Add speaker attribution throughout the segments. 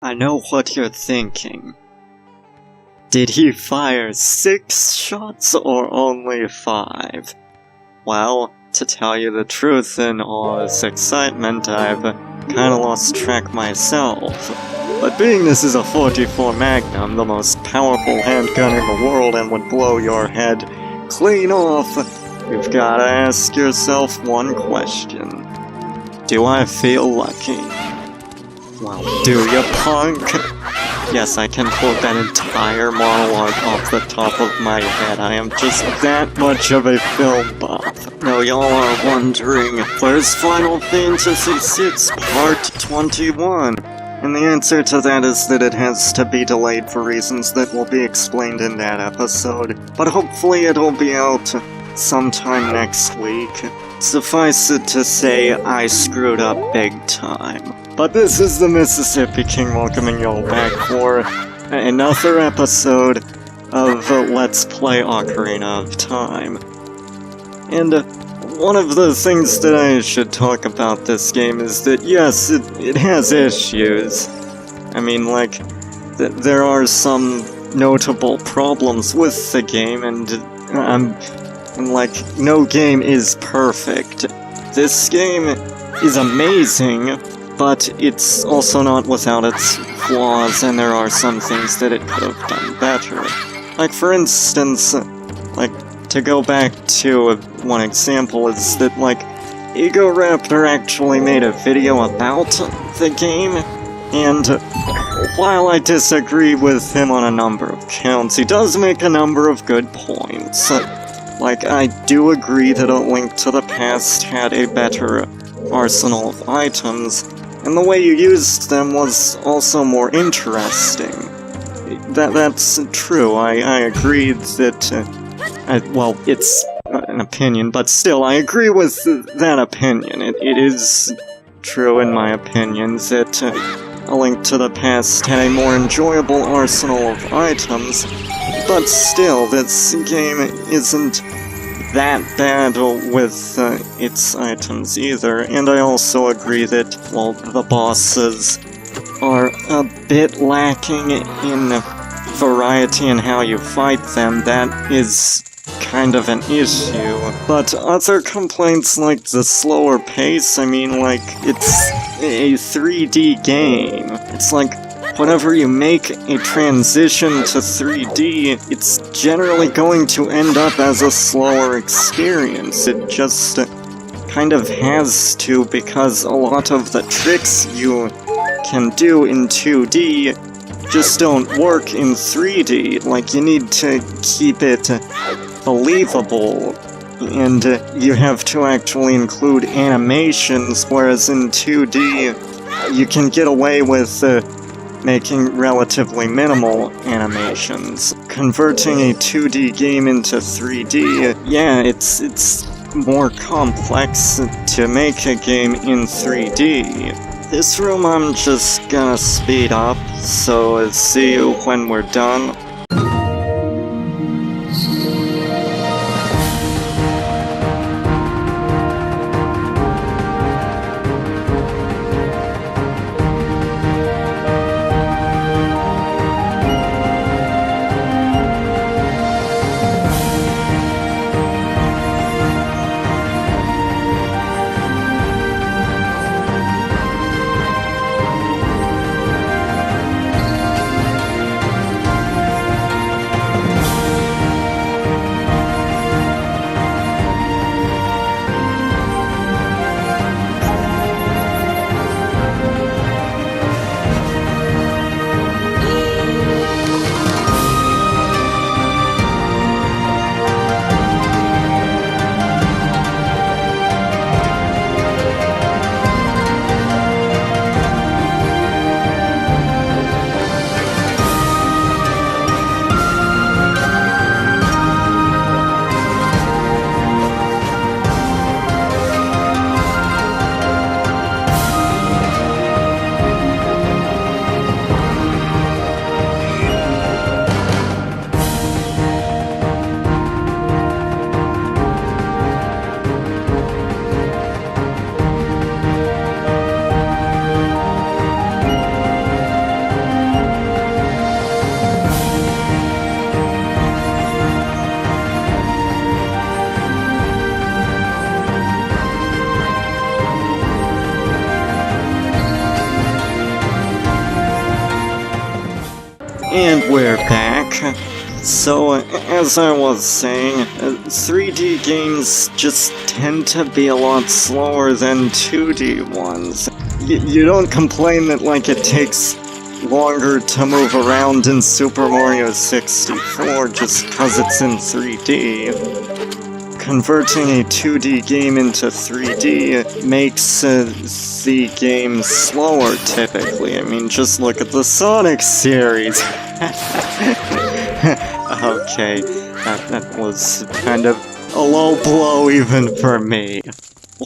Speaker 1: I know what you're thinking. Did he fire 6 shots or only 5? Well, to tell you the truth, in all this excitement, I've kinda lost track myself. But being this is a 44 Magnum, the most powerful handgun in the world and would blow your head clean off, you've gotta ask yourself one question. Do I feel lucky? Well, do you, punk? Yes, I can quote that entire monologue off the top of my head. I am just that much of a film buff. Now y'all are wondering, where's Final Fantasy VI Part 21? And the answer to that is that it has to be delayed for reasons that will be explained in that episode. But hopefully it'll be out sometime next week. Suffice it to say, I screwed up big time. But this is the Mississippi King welcoming y'all back for another episode of Let's Play Ocarina of Time. And one of the things that I should talk about this game is that yes, it has issues. I mean, like, there are some notable problems with the game, and like, no game is perfect. This game is amazing, but it's also not without its flaws, and there are some things that it could have done better. Like, for instance, like, to go back to one example is that, like, Ego Raptor actually made a video about the game, and while I disagree with him on a number of counts, he does make a number of good points. Like, I do agree that A Link to the Past had a better arsenal of items, and the way you used them was also more interesting. That's true, I agree that, well, it's an opinion, but still, I agree with that opinion. It is true, in my opinion, that A Link to the Past had a more enjoyable arsenal of items, but still, this game isn't that bad with its items either, and I also agree that, well, the bosses are a bit lacking in variety in how you fight them. That is kind of an issue. But other complaints like the slower pace, I mean, like, it's a 3D game. It's like, whenever you make a transition to 3D, it's generally going to end up as a slower experience. It just kind of has to, because a lot of the tricks you can do in 2D just don't work in 3D. Like, you need to keep it believable, and you have to actually include animations, whereas in 2D, you can get away with making relatively minimal animations. Converting a 2D game into 3D, yeah, it's more complex to make a game in 3D. This room I'm just gonna speed up, so see you when we're done. And we're back. So, as I was saying, 3D games just tend to be a lot slower than 2D ones. You don't complain that, like, it takes longer to move around in Super Mario 64 just because it's in 3D. Converting a 2D game into 3D makes the game slower, typically. I mean, just look at the Sonic series. Okay, that was kind of a low blow even for me.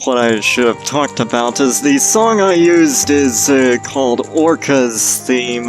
Speaker 1: What I should have talked about is the song I used is called Orca's Theme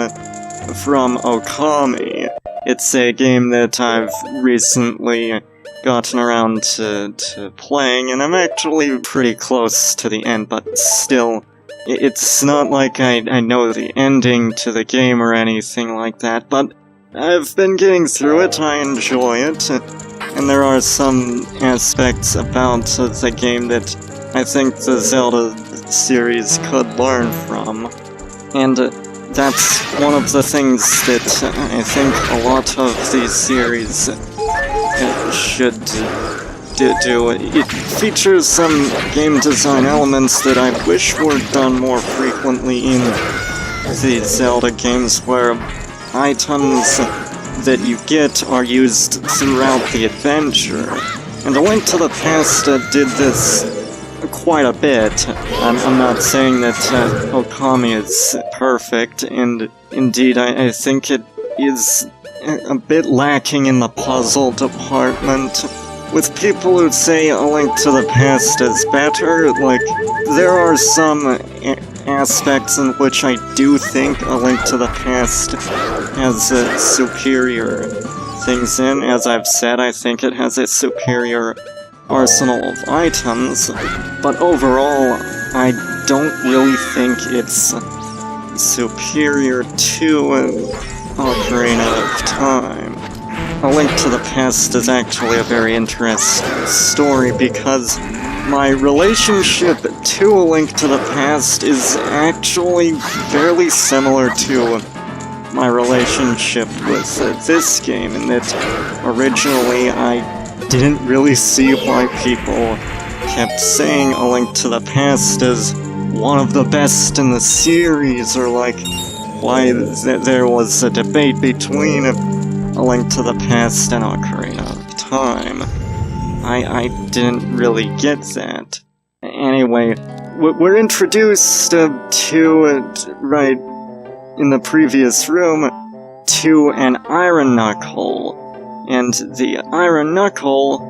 Speaker 1: from Ōkami. It's a game that I've recently gotten around to playing, and I'm actually pretty close to the end, but still, it's not like I know the ending to the game or anything like that, but I've been getting through it, I enjoy it, and there are some aspects about the game that I think the Zelda series could learn from, and that's one of the things that I think a lot of these series should do. It features some game design elements that I wish were done more frequently in the Zelda games, where items that you get are used throughout the adventure. And A Link to the Past did this quite a bit. I'm not saying that Ōkami is perfect, and indeed I think it is a bit lacking in the puzzle department. With people who say A Link to the Past is better, like, there are some aspects in which I do think A Link to the Past has superior things in. As I've said, I think it has a superior arsenal of items, but overall, I don't really think it's superior to Ocarina of Time. A Link to the Past is actually a very interesting story because my relationship to A Link to the Past is actually fairly similar to my relationship with this game, in that originally I didn't really see why people kept saying A Link to the Past is one of the best in the series, or like why there was a debate between A Link to the Past and Ocarina of Time. I didn't really get that. Anyway, we're introduced right in the previous room, to an Iron Knuckle. And the Iron Knuckle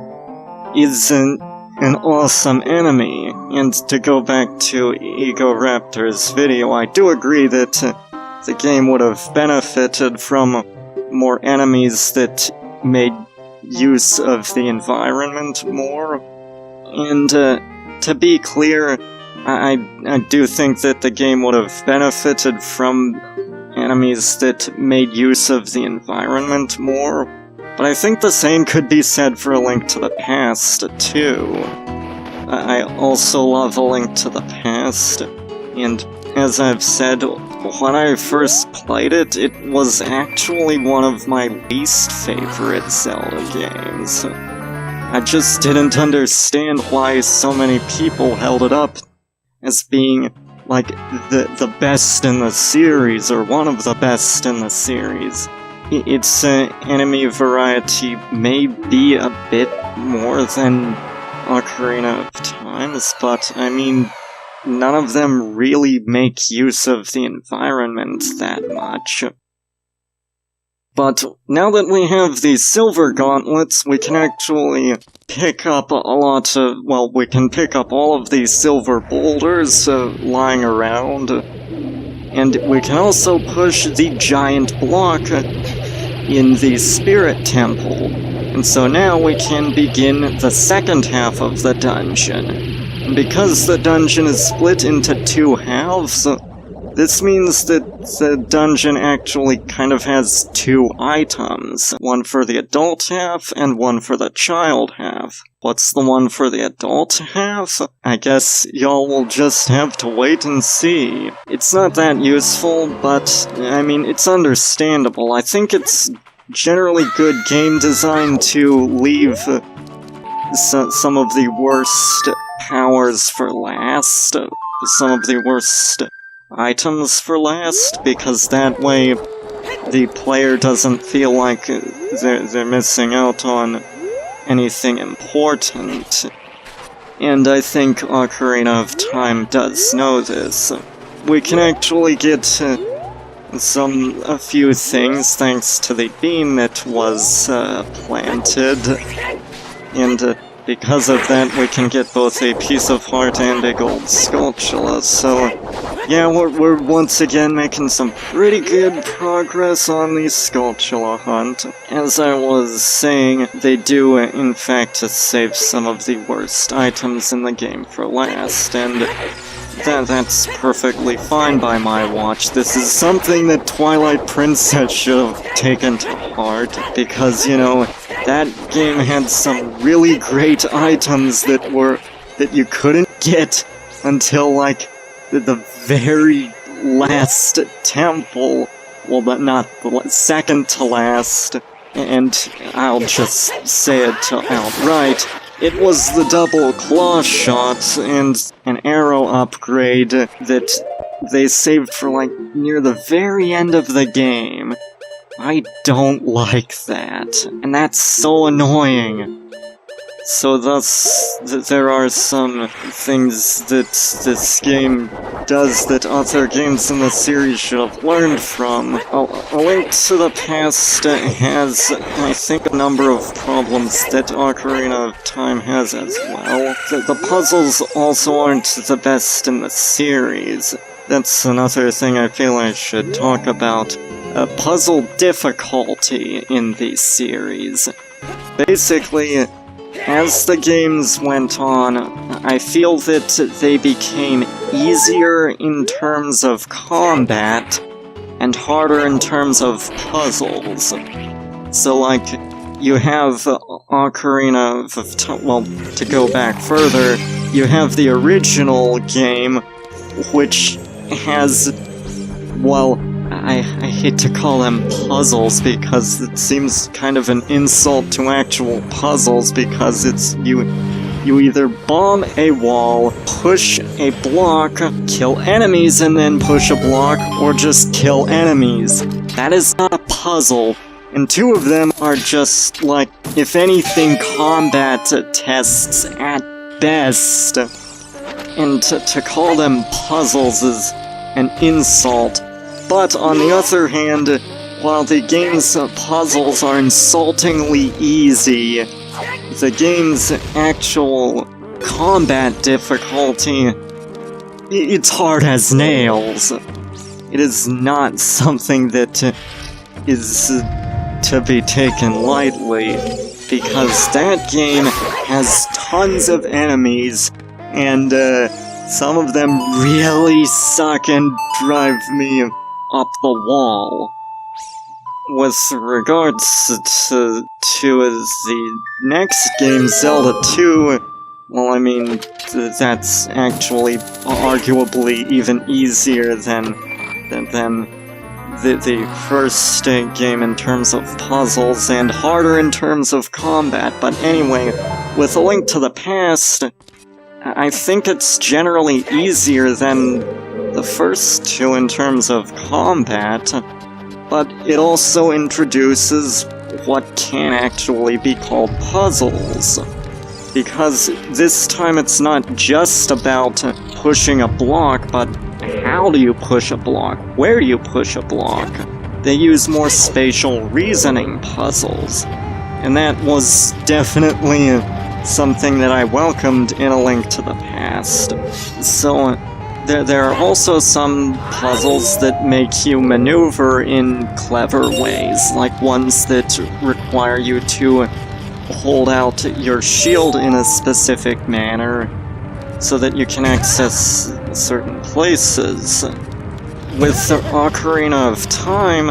Speaker 1: is an awesome enemy. And to go back to Ego Raptor's video, I do agree that the game would have benefited from more enemies that made use of the environment more. And to be clear, I do think that the game would have benefited from enemies that made use of the environment more. But I think the same could be said for A Link to the Past, too. I also love A Link to the Past, and as I've said, when I first played it, it was actually one of my least favorite Zelda games. I just didn't understand why so many people held it up as being, like, the best in the series, or one of the best in the series. Its enemy variety may be a bit more than Ocarina of Time's, but I mean, none of them really make use of the environment that much. But now that we have these silver gauntlets, we can actually pick up a lot of, well, we can pick up all of these silver boulders lying around. And we can also push the giant block in the Spirit Temple. And so now we can begin the second half of the dungeon. And because the dungeon is split into two halves, this means that the dungeon actually kind of has two items. One for the adult half, and one for the child half. What's the one for the adult half? I guess y'all will just have to wait and see. It's not that useful, but, I mean, it's understandable. I think it's generally good game design to leave some of the worst powers for last, some of the worst items for last, because that way the player doesn't feel like they're missing out on anything important. And I think Ocarina of Time does know this. We can actually get a few things thanks to the bean that was planted, and because of that we can get both a piece of heart and a gold skulltula. So yeah, we're once again making some pretty good progress on the skulltula hunt. As I was saying, they do in fact save some of the worst items in the game for last, and that's perfectly fine by my watch. This is something that Twilight Princess should have taken to heart, because, you know, that game had some really great items that you couldn't get until, like, the very last temple. Well, but not the second to last, and I'll just say it outright. It was the double claw shot and an arrow upgrade that they saved for, like, near the very end of the game. I don't like that, and that's so annoying. So thus, there are some things that this game does that other games in the series should have learned from. A Link to the Past has, I think, a number of problems that Ocarina of Time has as well. The puzzles also aren't the best in the series. That's another thing I feel I should talk about. Puzzle difficulty in the series. Basically, as the games went on, I feel that they became easier in terms of combat and harder in terms of puzzles. So, like, you have Ocarina of Time, well, to go back further, you have the original game, which has, well, I hate to call them puzzles because it seems kind of an insult to actual puzzles, because it's you either bomb a wall, push a block, kill enemies and then push a block, or just kill enemies. That is not a puzzle, and two of them are just, like, if anything, combat tests at best. And to call them puzzles is an insult. But on the other hand, while the game's puzzles are insultingly easy, the game's actual combat difficulty, it's hard as nails. It is not something that is to be taken lightly, because that game has tons of enemies, and some of them really suck and drive me up the wall. With regards to the next game, Zelda 2, well, I mean, that's actually arguably even easier than the first game in terms of puzzles, and harder in terms of combat. But anyway, with A Link to the Past, I think it's generally easier than the first two in terms of combat, but it also introduces what can actually be called puzzles. Because this time it's not just about pushing a block, but how do you push a block? Where do you push a block? They use more spatial reasoning puzzles, and that was definitely something that I welcomed in A Link to the Past. So, there are also some puzzles that make you maneuver in clever ways, like ones that require you to hold out your shield in a specific manner so that you can access certain places. with Ocarina of Time,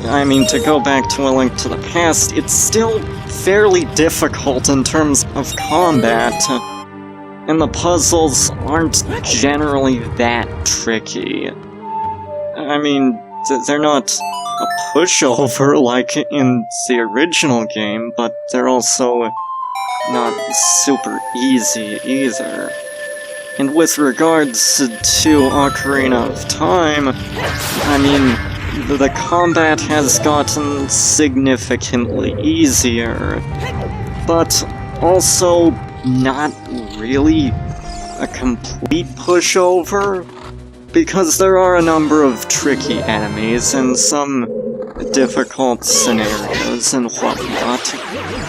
Speaker 1: I mean, to go back to A Link to the Past, it's still fairly difficult in terms of combat, and the puzzles aren't generally that tricky. I mean, they're not a pushover like in the original game, but they're also not super easy either. And with regards to Ocarina of Time, I mean, the combat has gotten significantly easier, but also not really a complete pushover, because there are a number of tricky enemies and some difficult scenarios and whatnot,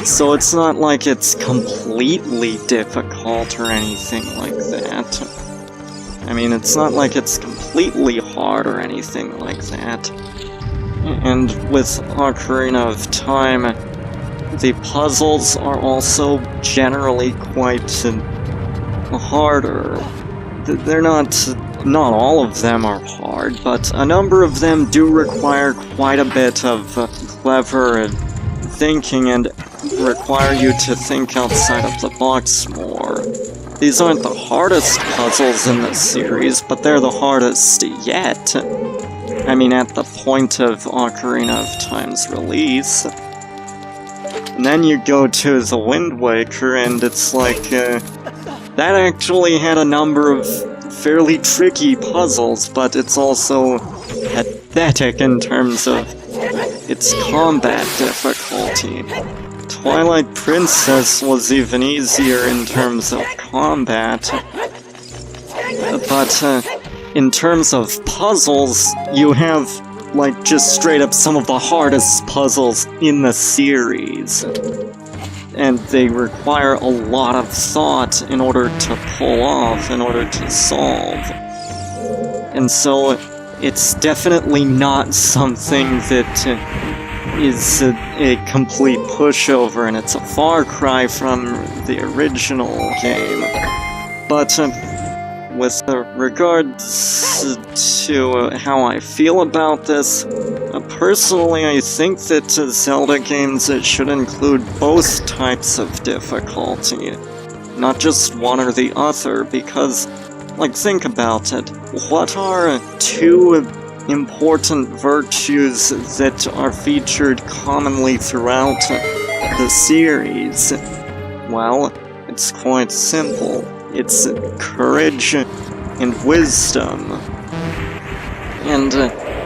Speaker 1: so it's not like it's completely difficult or anything like that. I mean, it's not like it's completely hard or anything like that. And with Ocarina of Time, the puzzles are also generally quite harder. They're not all of them are hard, but a number of them do require quite a bit of clever thinking and require you to think outside of the box more. These aren't the hardest puzzles in the series, but they're the hardest yet. I mean, at the point of Ocarina of Time's release. And then you go to the Wind Waker, and it's like, that actually had a number of fairly tricky puzzles, but it's also pathetic in terms of its combat difficulty. Twilight Princess was even easier in terms of combat, but in terms of puzzles, you have, like, just straight up some of the hardest puzzles in the series. And they require a lot of thought in order to pull off, in order to solve. And so, it's definitely not something that is a complete pushover, and it's a far cry from the original game. But with regards to how I feel about this, personally I think that Zelda games should include both types of difficulty, not just one or the other, because, like, think about it. What are two important virtues that are featured commonly throughout the series? Well, it's quite simple. It's courage and wisdom. And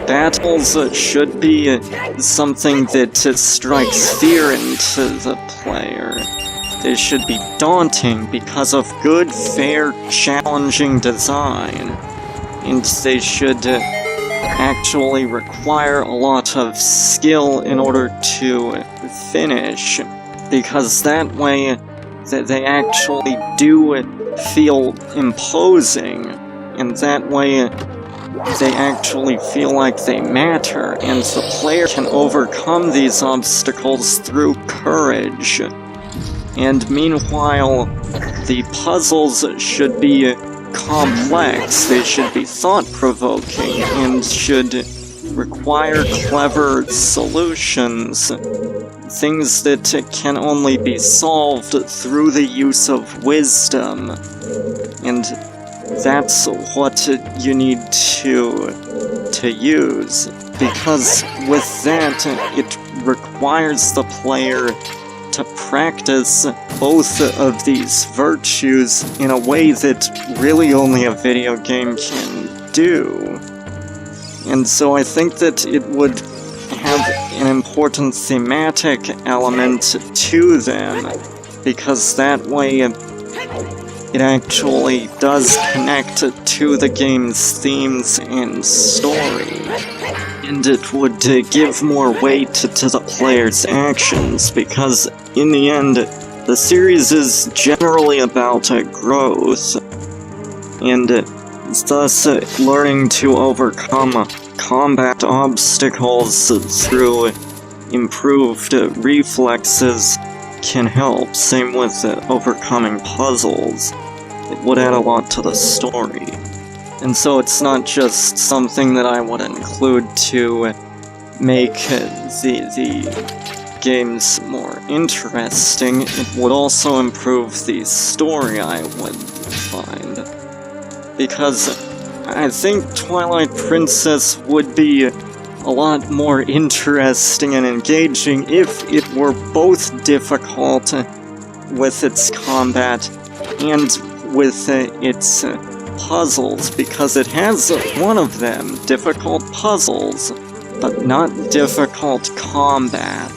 Speaker 1: battles should be something that strikes fear into the player. They should be daunting because of good, fair, challenging design. And they should actually require a lot of skill in order to finish, because that way they actually do feel imposing, and that way they actually feel like they matter, and the player can overcome these obstacles through courage. And meanwhile, the puzzles should be complex, they should be thought-provoking, and should require clever solutions. Things that can only be solved through the use of wisdom. And that's what you need to use, because with that, it requires the player to practice both of these virtues in a way that really only a video game can do. And so I think that it would have an important thematic element to them, because that way it actually does connect to the game's themes and story. And it would give more weight to the player's actions, because in the end, the series is generally about growth, and thus learning to overcome combat obstacles through improved reflexes can help. Same with overcoming puzzles. It would add a lot to the story. And so it's not just something that I would include to make the games more interesting, it would also improve the story, I would find. Because I think Twilight Princess would be a lot more interesting and engaging if it were both difficult with its combat and with its puzzles, because it has one of them, difficult puzzles, but not difficult combat.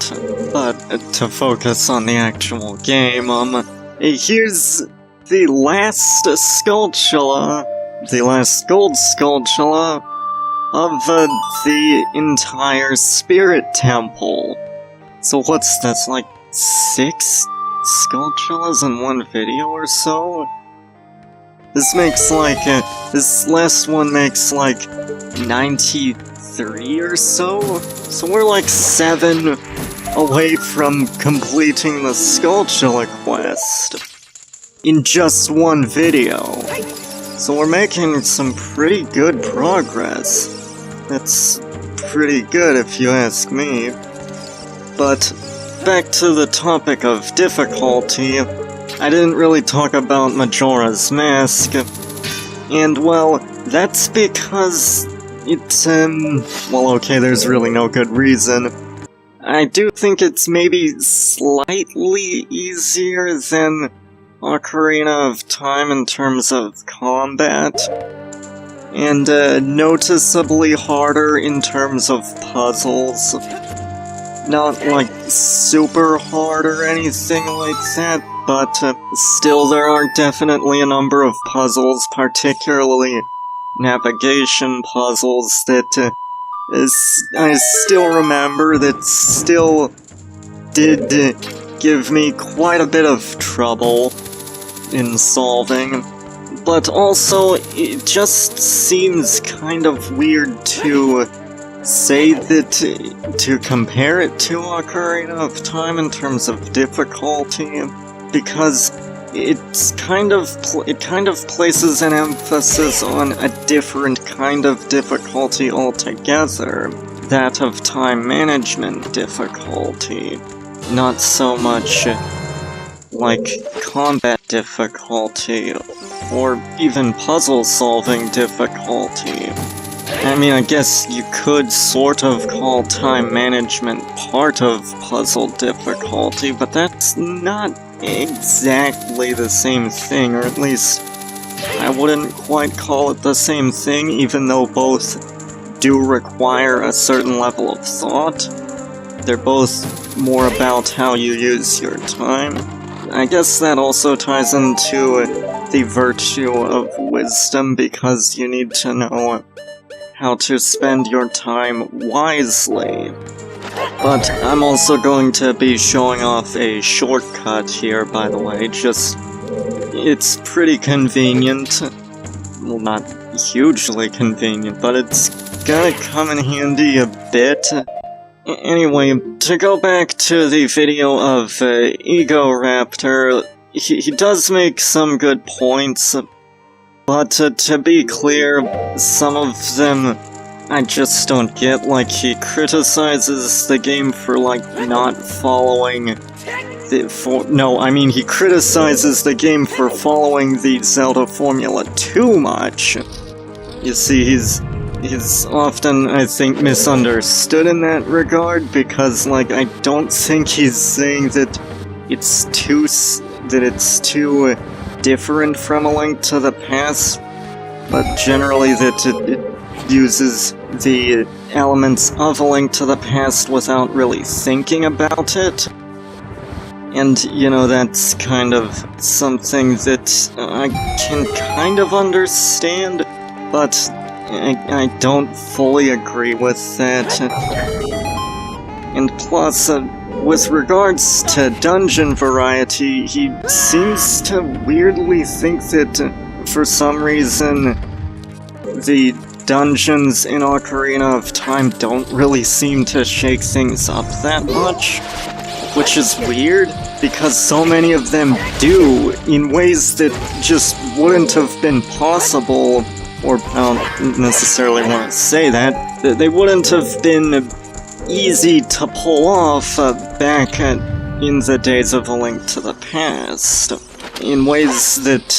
Speaker 1: But to focus on the actual game, here's the last Skulltula, the last Gold Skulltula of the entire Spirit Temple. So what's that's, like 6 Skulltulas in one video or so? This makes like, this last one makes like 93 or so? So we're like 7 away from completing the Skulltula quest in just one video. So we're making some pretty good progress. That's pretty good if you ask me. But back to the topic of difficulty, I didn't really talk about Majora's Mask, and well, that's because it's, well, okay, there's really no good reason. I do think it's maybe slightly easier than Ocarina of Time in terms of combat, and noticeably harder in terms of puzzles. Not like super hard or anything like that, but still there are definitely a number of puzzles, particularly navigation puzzles, that I still remember that still did give me quite a bit of trouble in solving. But also, it just seems kind of weird to say that, to compare it to Ocarina of Time in terms of difficulty, because it kind of places an emphasis on a different kind of difficulty altogether, that of time management difficulty, not so much like combat difficulty or even puzzle solving difficulty. I mean, I guess you could sort of call time management part of puzzle difficulty, but that's not exactly the same thing, or at least I wouldn't quite call it the same thing, even though both do require a certain level of thought. They're both more about how you use your time. I guess that also ties into the virtue of wisdom, because you need to know how to spend your time wisely. But I'm also going to be showing off a shortcut here, by the way, it's pretty convenient. Well, not hugely convenient, but it's gonna come in handy a bit. Anyway, to go back to the video of Egoraptor, he does make some good points, but to be clear, some of them I just don't get. Like, he criticizes the game for, like, not following he criticizes the game for following the Zelda formula too much. You see, he's often, I think, misunderstood in that regard, because, like, I don't think he's saying that it's too different from A Link to the Past, but generally that it uses the elements of A Link to the Past without really thinking about it. And, you know, that's kind of something that I can kind of understand, but I don't fully agree with that. And plus, with regards to dungeon variety, he seems to weirdly think that, for some reason, the dungeons in Ocarina of Time don't really seem to shake things up that much. Which is weird, because so many of them do, in ways that just wouldn't have been possible or I don't necessarily want to say that, they wouldn't have been easy to pull off back in the days of A Link to the Past, in ways that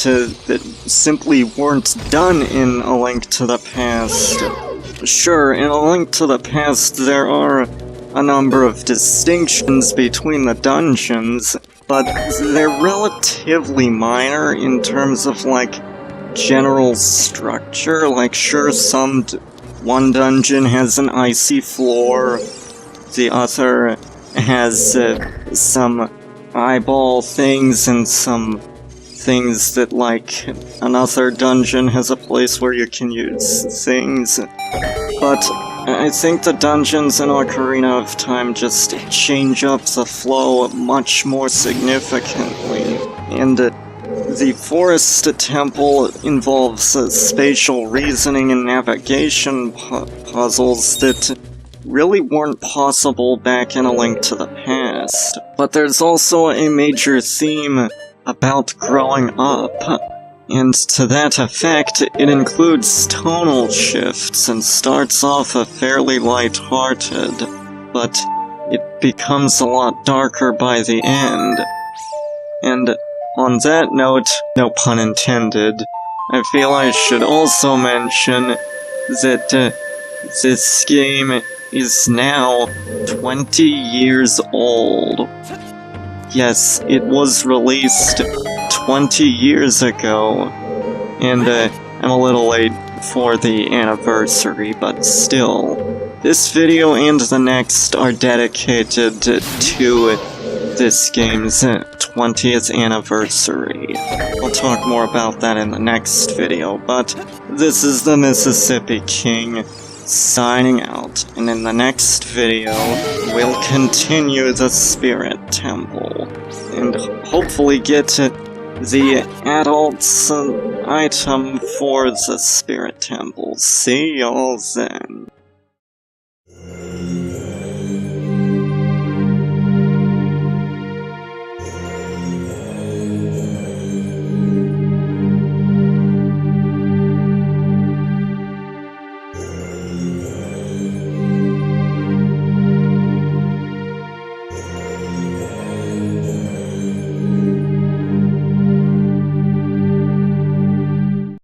Speaker 1: simply weren't done in A Link to the Past. Sure, in A Link to the Past there are a number of distinctions between the dungeons, but they're relatively minor in terms of, like, general structure. Like, sure, one dungeon has an icy floor, the other has some eyeball things, and some things that, like, another dungeon has a place where you can use things. But I think the dungeons in Ocarina of Time just change up the flow much more significantly, and the Forest Temple involves spatial reasoning and navigation puzzles that really weren't possible back in A Link to the Past. But there's also a major theme about growing up, and to that effect, it includes tonal shifts and starts off fairly light-hearted, but it becomes a lot darker by the end. And on that note, no pun intended, I feel I should also mention that this game is now 20 years old. Yes, it was released 20 years ago, and I'm a little late for the anniversary, but still. This video and the next are dedicated to this game's 20th anniversary. I'll talk more about that in the next video, but this is the Mississippi King signing out, and in the next video, we'll continue the Spirit Temple, and hopefully get the adults item for the Spirit Temple. See y'all then.